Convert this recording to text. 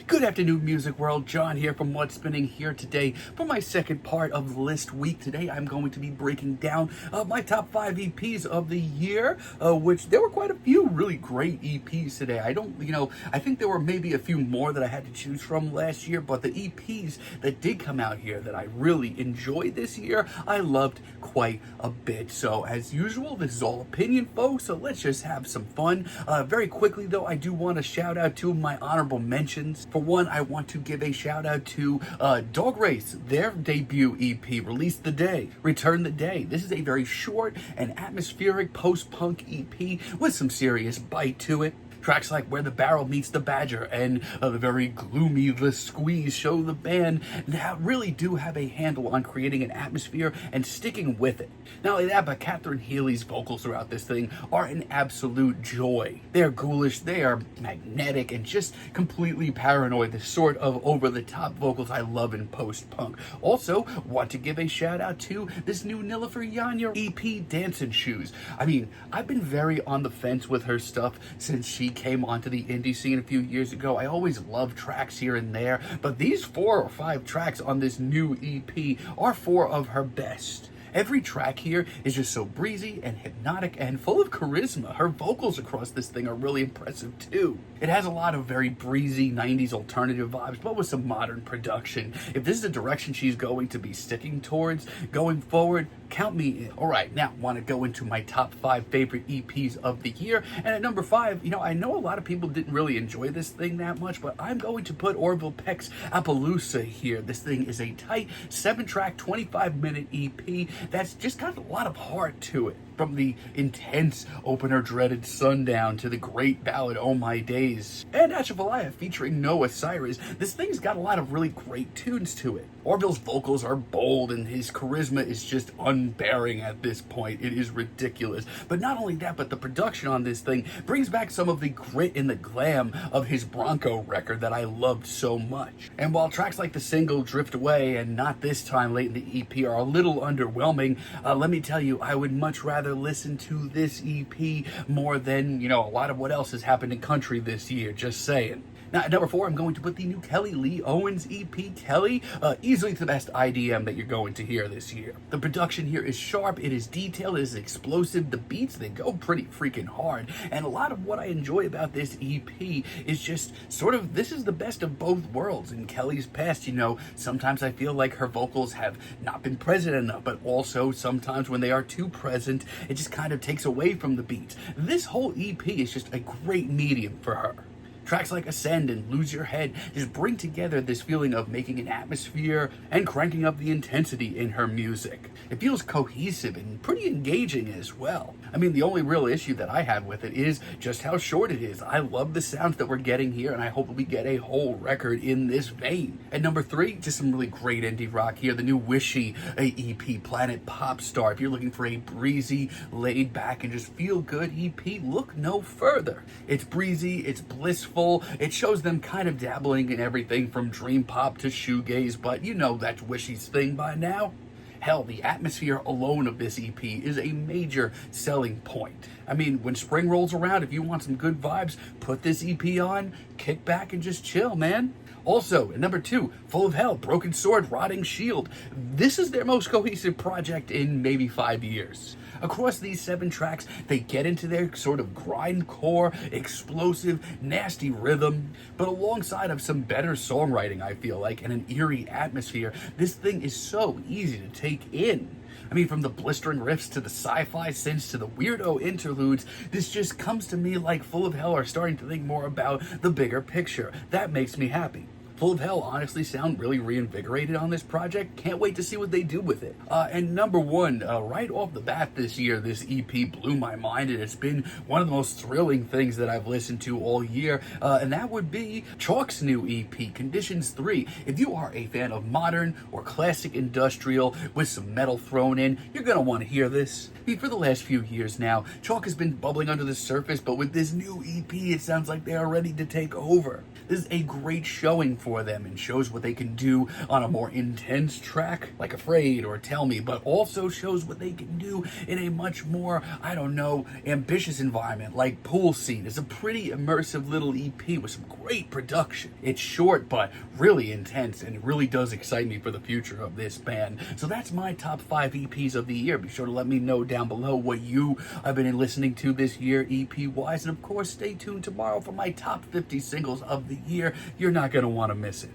Good afternoon, music world. John here from What's Spinning here today for my second part of List Week. Today I'm going to be breaking down my top 5 EPs of the year, which there were quite a few really great EPs today. I think there were maybe a few more that I had to choose from last year, but the EPs that did come out here that I really enjoyed this year, I loved quite a bit. So as usual, this is all opinion, folks, so let's just have some fun. Very quickly though, I do want to shout out to my honorable mentions. For one, I want to give a shout out to Dog Race, their debut EP, Release the Day, Return the Day. This is a very short and atmospheric post-punk EP with some serious bite to it. Tracks like Where the Barrel Meets the Badger and the very gloomy The Squeeze show the band now really do have a handle on creating an atmosphere and sticking with it. Not only that, but Catherine Healy's vocals throughout this thing are an absolute joy. They are ghoulish, they are magnetic, and just completely paranoid. The sort of over-the-top vocals I love in post-punk. Also, want to give a shout out to this new Nilüfer Yanya EP, Dancing Shoes. I mean, I've been very on the fence with her stuff since she came onto the indie scene a few years ago. I always loved tracks here and there, but these 4 or 5 tracks on this new EP are 4 of her best. Every track here is just so breezy and hypnotic and full of charisma. Her vocals across this thing are really impressive too. It has a lot of very breezy 90s alternative vibes, but with some modern production. If this is the direction she's going to be sticking towards going forward, count me in. Alright, now want to go into my top 5 favorite EPs of the year. And at number 5, I know a lot of people didn't really enjoy this thing that much, but I'm going to put Orville Peck's Appaloosa here. This thing is a tight 7-track, 25-minute EP that's just got a lot of heart to it. From the intense opener Dreaded Sundown to the great ballad Oh My Days and Atchafalaya featuring Noah Cyrus, this thing's got a lot of really great tunes to it. Orville's vocals are bold and his charisma is just unbearing at this point. It is ridiculous. But not only that, but the production on this thing brings back some of the grit and the glam of his Bronco record that I loved so much. And while tracks like the single Drift Away and Not This Time late in the EP are a little underwhelming, let me tell you, I would much rather listen to this EP more than, a lot of what else has happened in country this year, just saying. Now, at number 4, I'm going to put the new Kelly Lee Owens EP, Kelly. Easily the best IDM that you're going to hear this year. The production here is sharp, it is detailed, it is explosive. The beats, they go pretty freaking hard. And a lot of what I enjoy about this EP is just sort of, this is the best of both worlds. In Kelly's past, sometimes I feel like her vocals have not been present enough, but also sometimes when they are too present, it just kind of takes away from the beats. This whole EP is just a great medium for her. Tracks like Ascend and Lose Your Head just bring together this feeling of making an atmosphere and cranking up the intensity in her music. It feels cohesive and pretty engaging as well. I mean, the only real issue that I have with it is just how short it is. I love the sounds that we're getting here, and I hope we get a whole record in this vein. At number 3, just some really great indie rock here. The new Wishy EP, Planet Popstar. If you're looking for a breezy, laid back, and just feel good EP, look no further. It's breezy, it's blissful. It shows them kind of dabbling in everything from dream pop to shoegaze, but that's Wishy's thing by now. Hell, the atmosphere alone of this EP is a major selling point. I mean, when spring rolls around, if you want some good vibes, put this EP on, kick back and just chill, man. Also, at number 2, Full of Hell, Broken Sword, Rotting Shield. This is their most cohesive project in maybe 5 years. Across these 7 tracks, they get into their sort of grindcore, explosive, nasty rhythm, but alongside of some better songwriting, I feel like, and an eerie atmosphere, this thing is so easy to take in. I mean, from the blistering riffs to the sci-fi synths to the weirdo interludes, this just comes to me like Full of Hell are starting to think more about the bigger picture. That makes me happy. Full of Hell honestly sound really reinvigorated on this project. Can't wait to see what they do with it. And number 1, right off the bat this year, this EP blew my mind, and it's been one of the most thrilling things that I've listened to all year, and that would be Chalk's new EP, Conditions 3. If you are a fan of modern or classic industrial with some metal thrown in, you're going to want to hear this. I mean, for the last few years now, Chalk has been bubbling under the surface, but with this new EP, it sounds like they are ready to take over. This is a great showing for them and shows what they can do on a more intense track, like Afraid or Tell Me, but also shows what they can do in a much more, I don't know, ambitious environment, like Pool Scene. It's a pretty immersive little EP with some great production. It's short, but really intense, and it really does excite me for the future of this band. So that's my top 5 EPs of the year. Be sure to let me know down below what you have been listening to this year, EP-wise. And of course, stay tuned tomorrow for my top 50 singles of the year. You're not going to want to miss it.